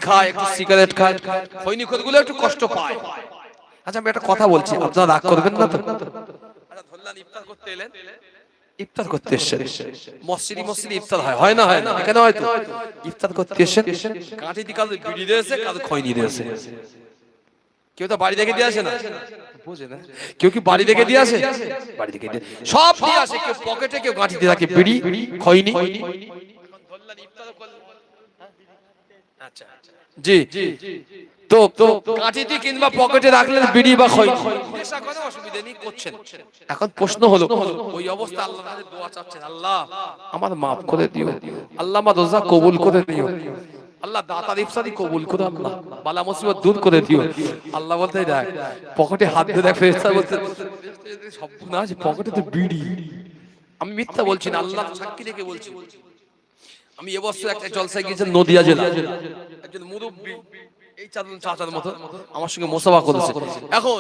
খায়, একটু সিগারেট খায়, খৈনিখোরগুলো একটু কষ্ট পায়। আচ্ছা আমি একটা কথা বলছি, আপনারা রাগ করবেন না তো? আচ্ছা ধরলেন ইফতার করতে এলেন, ইফতার করতে এসেছেন, মসজিদে মসজিদে ইফতার হয়, হয় না? হয় না? এখানে হয়তো ইফতার করতে এসেছেন, কাঠি দিয়ে কারো বিড়ি দিয়েছে, কারো খৈনি দিয়েছে। কেউ তো বাড়ি থেকে দিয়ে আসে না, বুঝে না? কেউ কি বাড়ি থেকে দিয়ে আসে? বাড়ি থেকে দিয়ে সব দিয়ে আসে, কেউ পকেটে, কেউ গাঁঠি দিয়ে রাখে, বিড়ি খৈনি। আচ্ছা জি, তো কাঁচিতে কিংবা পকেটে রাখলেন বিড়ি বা খৈনি, নেশা কোনো অসুবিধা নেই, করছেন। এখন প্রশ্ন হলো, ওই অবস্থা আল্লাহর কাছে দোয়া চাচ্ছেন, আল্লাহ আমার মাফ করে দিও, আল্লাহ আমার রোজা কবুল করে নিও, আল্লাহ দাতার ইফতারি কবুল করো, আল্লাহ বালা মুসিবত দূর করে দিও। আল্লাহ বলতে দেখ, পকেটে হাত দিয়ে দেখ, ফেরেশতা বলতে সব না আছে, পকেটে তো বিড়ি। আমি মিথ্যা বলছি না, আল্লাহ সাক্ষী রেখে বলছি। আমি এবছর একটা জলসায় গিয়েছিলাম নদিয়া জেলা, একজন মুরব্বী এই চাচার মতো আমার সঙ্গে মোসাফা করেছে। এখন